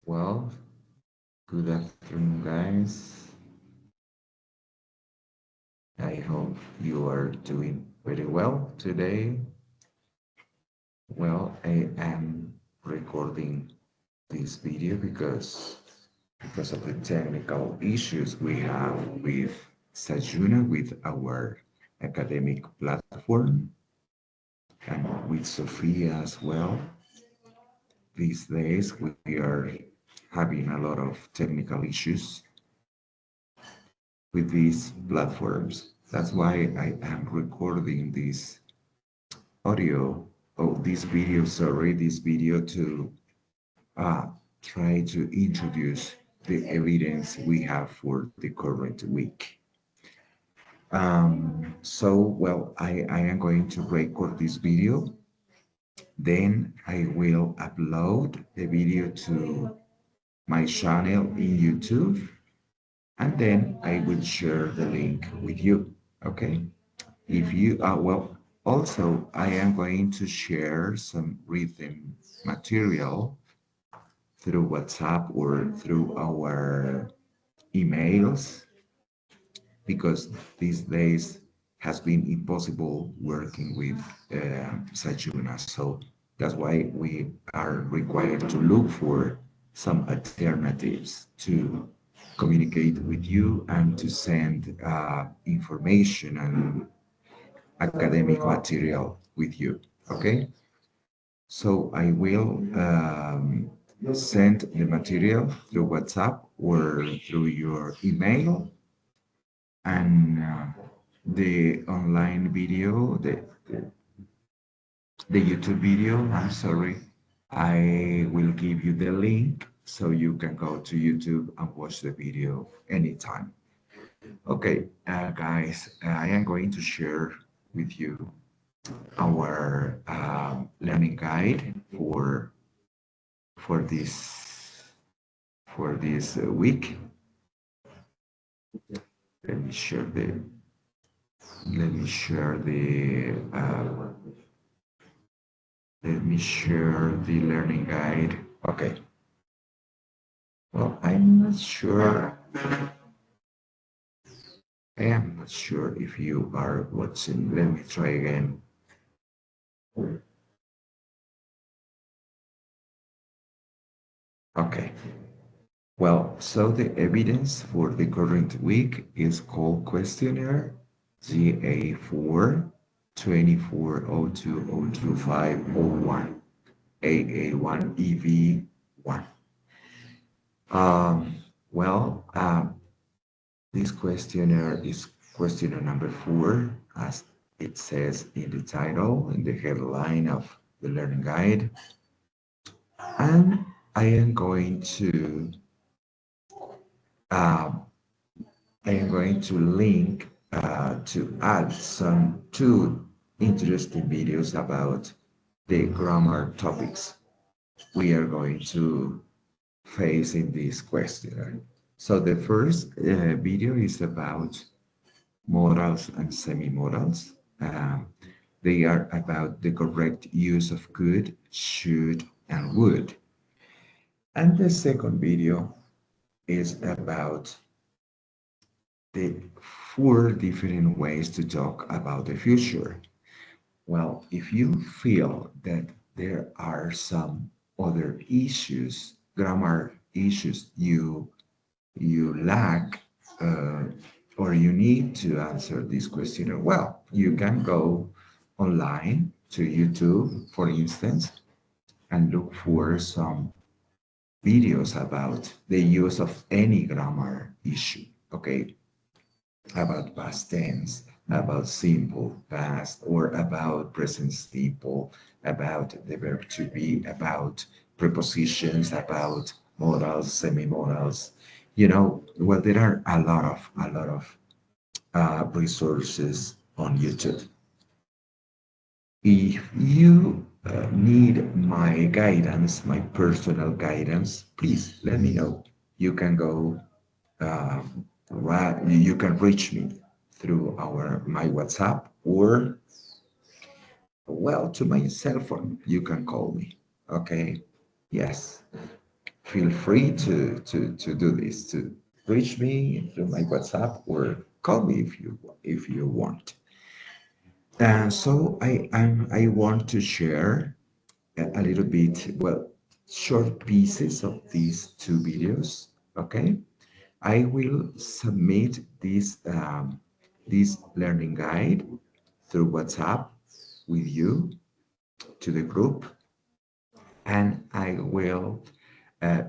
Well, good afternoon, guys. I hope you are doing very well today. Well, I am recording this video because of the technical issues we have with Sajuna, with our academic platform, and with Sophia as well. These days, we are having a lot of technical issues with these platforms. That's why I am recording this audio, this video, sorry, this video to uh, try to introduce the evidence we have for the current week. Well, I am going to record this video, then I will upload the video to my channel in YouTube, and then I will share the link with you. Okay. If you well, also I am going to share some written material through WhatsApp or through our emails because these days has been impossible working with Sajuna. So that's why we are required to look for some alternatives to communicate with you and to send information and academic material with you. Okay, so I will send the material through WhatsApp or through your email, and the online video, the YouTube video, I'm sorry, I will give you the link so you can go to YouTube and watch the video anytime. Okay, guys, I am going to share with you our learning guide for this week. Let me share the let me share the learning guide. Okay. Well, I am not sure if you are watching. Let me try again. Okay. Well, so the evidence for the current week is called questionnaire GA4 2402022501 AA1 EV1. Um, well, this questionnaire is questionnaire number 4, as it says in the title, in the headline of the learning guide. And I am going to um, link to add some two interesting videos about the grammar topics we are going to face in this questionnaire. So the first video is about modals and semi-modals. They are about the correct use of could, should, and would. And the second video is about the 4 different ways to talk about the future. Well, if you feel that there are some other issues, grammar issues you lack, uh, or you need to answer this question, well, you can go online to YouTube, for instance, and look for some videos about the use of any grammar issue, okay? About past tense, about simple past, or about present simple, about the verb to be, about prepositions, about modals, semi-modals. Well, there are a lot of resources on YouTube. If you need my guidance, my personal guidance, please let me know. You can go, you can reach me through my WhatsApp, or, well, to my cell phone. You can call me. Okay. Yes. feel free to do this, to reach me through my WhatsApp or call me if you want. And so I want to share a little bit, well, short pieces of these two videos. Okay, I will submit this learning guide through WhatsApp with you to the group, and I will uh,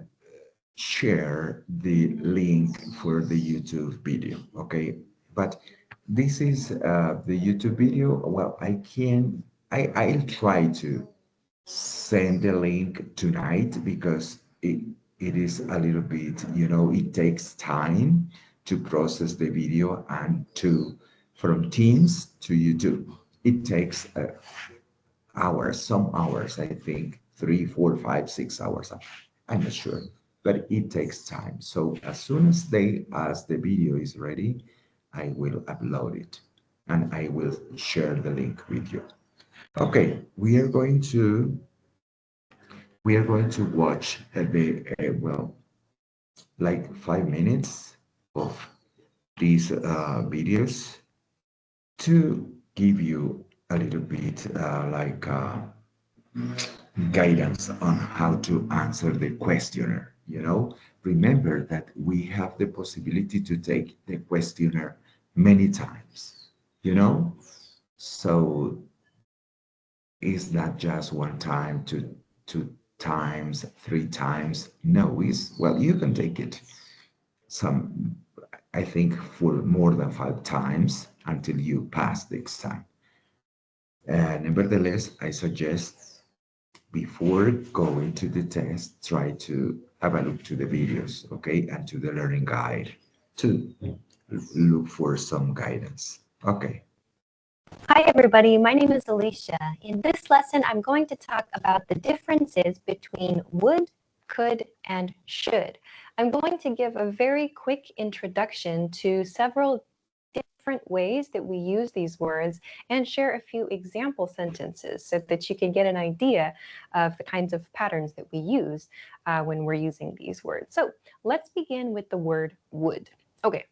share the link for the YouTube video. Okay, but this is the YouTube video. Well, I'll try to send the link tonight because it is a little bit, it takes time to process the video and to from Teams to YouTube. It takes hours, some hours, I think 3, 4, 5, 6 hours. I'm not sure, but it takes time. So as soon as the video is ready, I will upload it and I will share the link with you. Okay, we are going to watch well, like 5 minutes of these videos to give you a little bit guidance on how to answer the questionnaire. Remember that we have the possibility to take the questionnaire many times, you know, so it's not just one time, two times, 3 times. No, it's, well, you can take it some, I think, for more than 5 times until you pass the exam. Nevertheless, I suggest before going to the test, try to have a look to the videos, okay, and to the learning guide to look for some guidance. Okay. Hi everybody, my name is Alicia. In this lesson, I'm going to talk about the differences between would, could, and should. I'm going to give a very quick introduction to several different ways that we use these words and share a few example sentences so that you can get an idea of the kinds of patterns that we use when we're using these words. So let's begin with the word would. Okay.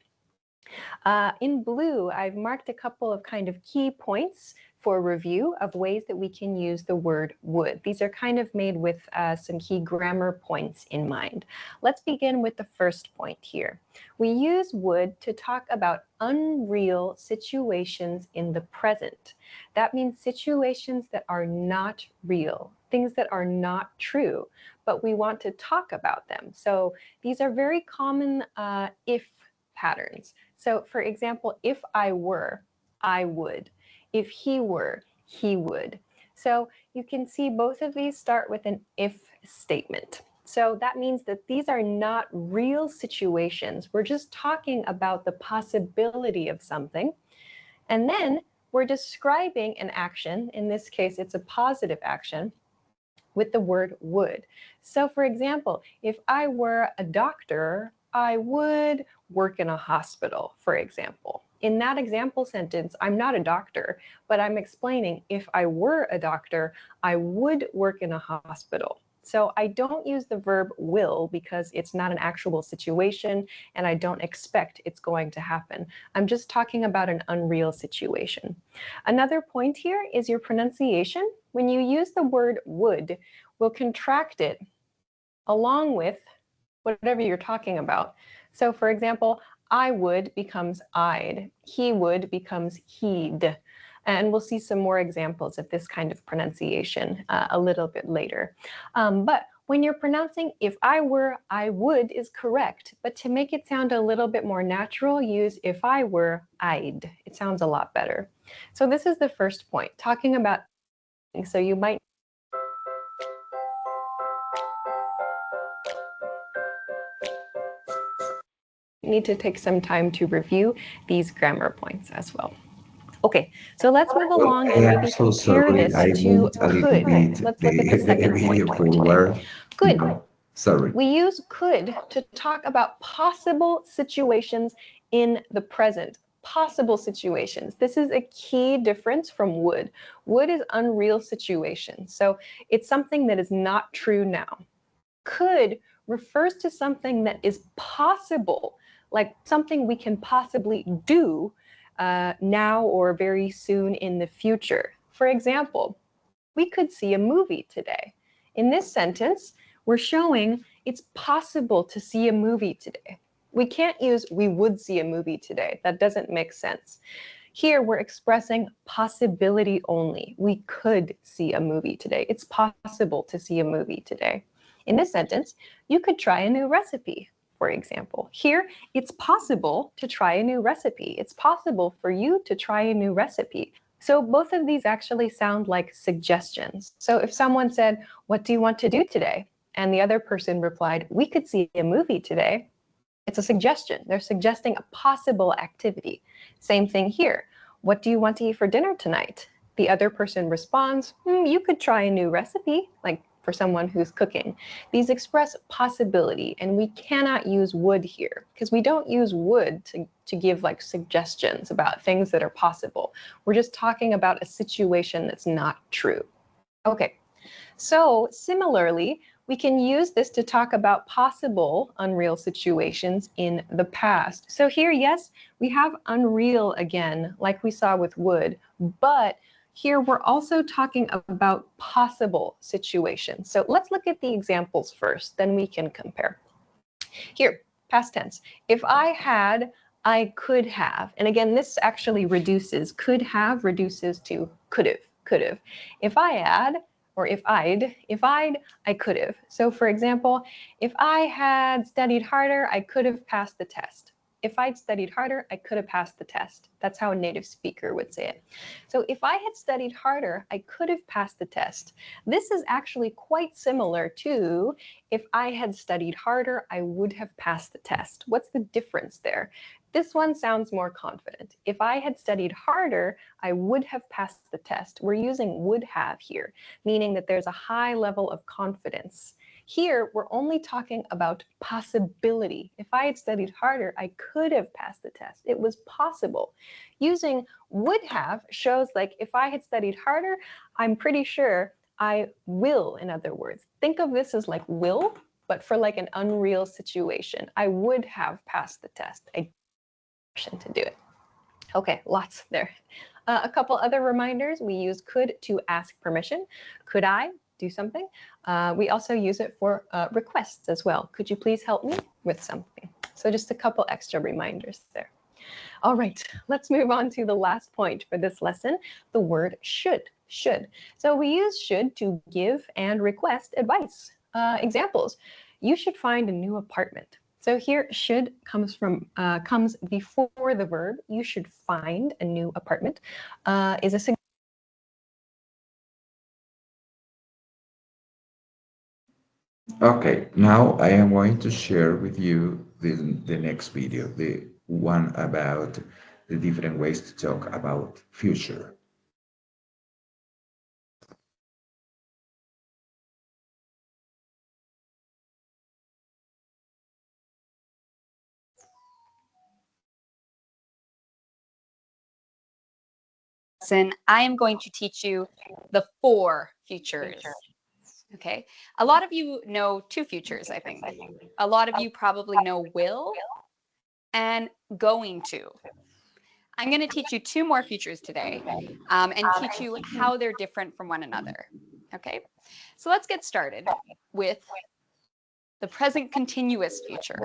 In blue, I've marked a couple of kind of key points for review of ways that we can use the word would. These are kind of made with some key grammar points in mind. Let's begin with the first point here. We use would to talk about unreal situations in the present. That means situations that are not real, things that are not true, but we want to talk about them. So these are very common if patterns. So for example, if I were, I would. If he were, he would. So you can see both of these start with an if statement. So that means that these are not real situations. We're just talking about the possibility of something. And then we're describing an action. In this case, it's a positive action with the word would. So for example, if I were a doctor, I would work in a hospital, for example. In that example sentence, I'm not a doctor, but I'm explaining if I were a doctor, I would work in a hospital. So I don't use the verb will because it's not an actual situation and I don't expect it's going to happen. I'm just talking about an unreal situation. Another point here is your pronunciation. When you use the word would, we'll contract it along with whatever you're talking about. So for example, I would becomes I'd, he would becomes he'd. And we'll see some more examples of this kind of pronunciation a little bit later. But when you're pronouncing if I were, I would is correct. But to make it sound a little bit more natural, use if I were, I'd. It sounds a lot better. So this is the first point, talking about. So you might need to take some time to review these grammar points as well. Okay, so let's move Well, along I and am maybe so compare sorry. this I to moved a little could. bit Let's look at the the second video point. forward. Could. Sorry. We use could to talk about possible situations in the present. Possible situations. This is a key difference from would. Would is unreal situation. So it's something that is not true now. Could refers to something that is possible, like something we can possibly do now or very soon in the future. For example, we could see a movie today. In this sentence, we're showing it's possible to see a movie today. We can't use we would see a movie today. That doesn't make sense. Here, we're expressing possibility only. We could see a movie today. It's possible to see a movie today. In this sentence, you could try a new recipe, for example. Here, it's possible to try a new recipe. It's possible for you to try a new recipe. So both of these actually sound like suggestions. So if someone said, "What do you want to do today?" and the other person replied, "We could see a movie today," it's a suggestion. They're suggesting a possible activity. Same thing here. "What do you want to eat for dinner tonight?" The other person responds, "You could try a new recipe," like for someone who's cooking. These express possibility, and we cannot use would here because we don't use would to give like suggestions about things that are possible. We're just talking about a situation that's not true. Okay, so similarly, we can use this to talk about possible unreal situations in the past. So here, yes, we have unreal again, like we saw with would, but here we're also talking about possible situations. So let's look at the examples first, then we can compare. Here, past tense. If I had, I could have. And again, this actually reduces, could have reduces to could have, could have. If I had, or if I'd, I could have. So for example, if I had studied harder, I could have passed the test. If I'd studied harder, I could have passed the test. That's how a native speaker would say it. So if I had studied harder, I could have passed the test. This is actually quite similar to if I had studied harder, I would have passed the test. What's the difference there? This one sounds more confident. If I had studied harder, I would have passed the test. We're using would have here, meaning that there's a high level of confidence. Here, we're only talking about possibility. If I had studied harder, I could have passed the test. It was possible. Using would have shows like if I had studied harder, I'm pretty sure I will, in other words. Think of this as like will, but for like an unreal situation. I would have passed the test. I to do it. Okay, lots there. A couple other reminders. We use could to ask permission. Could I do something? We also use it for requests as well. Could you please help me with something? So just a couple extra reminders there. All right, let's move on to the last point for this lesson, the word should. Should. So we use should to give and request advice. Examples, you should find a new apartment. So here, should comes before the verb. You should find a new apartment. Is a suggestion. Okay, now I am going to share with you the next video, the one about the different ways to talk about future. I am going to teach you the 4 futures. Okay, a lot of you know 2 futures, I think. A lot of you probably know will and going to. I'm going to teach you 2 more futures today and teach you how they're different from one another. Okay, so let's get started with the present continuous future.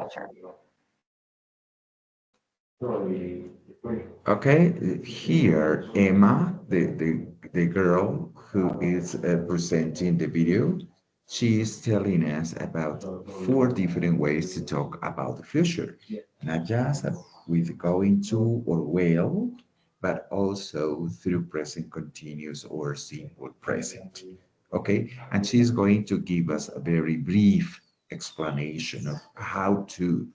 Okay, here Emma, the girl who is presenting the video, she is telling us about 4 different ways to talk about the future, not just with going to or will, but also through present continuous or simple present. Okay, and she's going to give us a very brief explanation of how to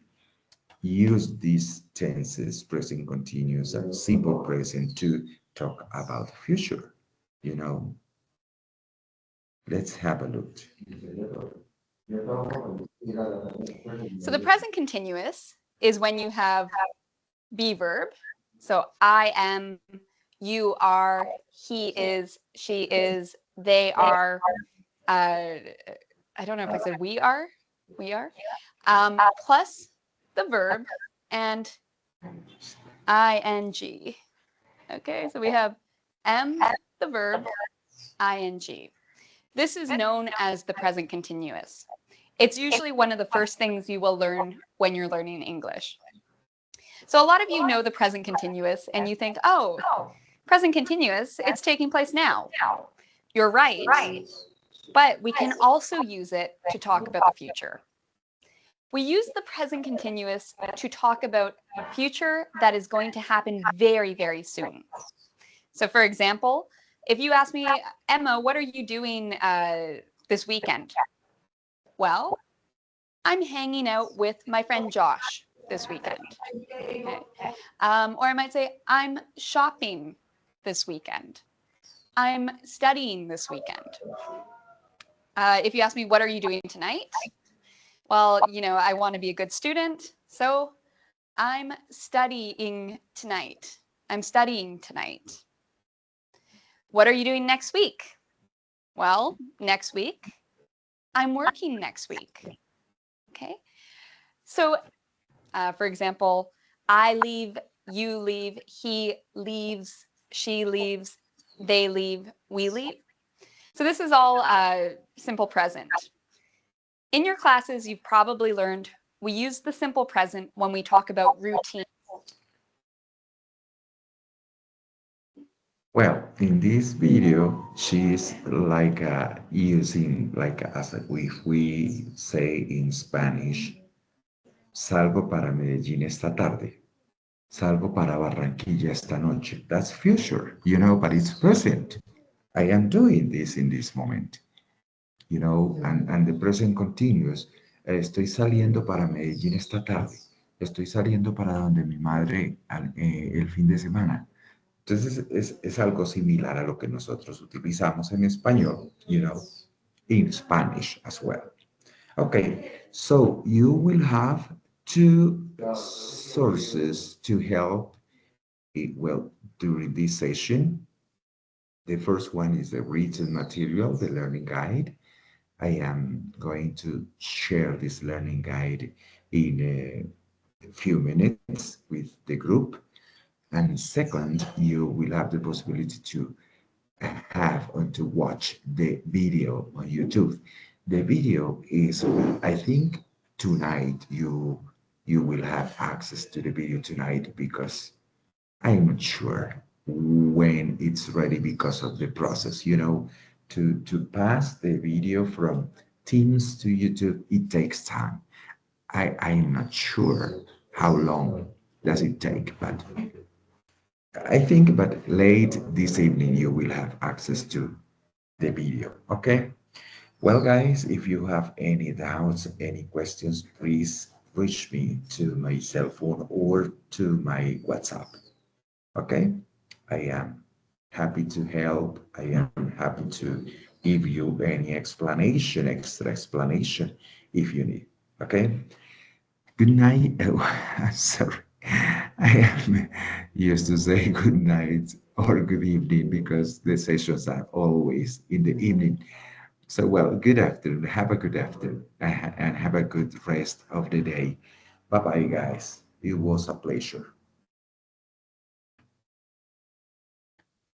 use these tenses, present continuous and simple present, to talk about the future. You know, let's have a look. So the present continuous is when you have be verb. So I am, you are, he is, she is, they are. I don't know if I said we are. we are, plus the verb and ing. Okay, so we have am, the verb, ing. This is known as the present continuous. It's usually one of the first things you will learn when you're learning English. So a lot of you know the present continuous and you think, oh, present continuous, it's taking place now. You're right, but we can also use it to talk about the future. We use the present continuous to talk about a future that is going to happen very, very soon. So for example, if you ask me, Emma, what are you doing this weekend? Well, I'm hanging out with my friend Josh this weekend. Okay. Or I might say, I'm shopping this weekend. I'm studying this weekend. If you ask me, what are you doing tonight? Well, you know, I want to be a good student, so I'm studying tonight. I'm studying tonight. What are you doing next week? Well, next week, I'm working next week. Okay. So, for example, I leave, you leave, he leaves, she leaves, they leave, we leave. So this is all simple present. In your classes, you've probably learned we use the simple present when we talk about routine. Well, in this video, she's like using, like as if we say in Spanish, salgo para Medellín esta tarde, salgo para Barranquilla esta noche. That's future, you know, but it's present. I am doing this in this moment, you know, and the present continues. Estoy saliendo para Medellín esta tarde. Estoy saliendo para donde mi madre el fin de semana. Entonces es algo similar a lo que nosotros utilizamos en español, you know, in Spanish as well. Okay, so you will have two sources to help, well, during this session. The first one is the written material, the learning guide. I am going to share this learning guide in a few minutes with the group. And second, you will have the possibility to have or to watch the video on YouTube. The video is, I think, tonight you will have access to the video tonight, because I'm not sure when it's ready because of the process, you know, to pass the video from Teams to YouTube, it takes time. I'm not sure how long does it take, but I think, but late this evening you will have access to the video, okay? Well, guys, if you have any doubts, any questions, please reach me to my cell phone or to my WhatsApp, okay? I am happy to help. I am happy to give you any explanation, extra explanation, if you need, okay? Good night. Oh, I'm sorry. I am used to say good night or good evening because the sessions are always in the evening. So, well, good afternoon. Have a good afternoon and have a good rest of the day. Bye bye, guys. It was a pleasure.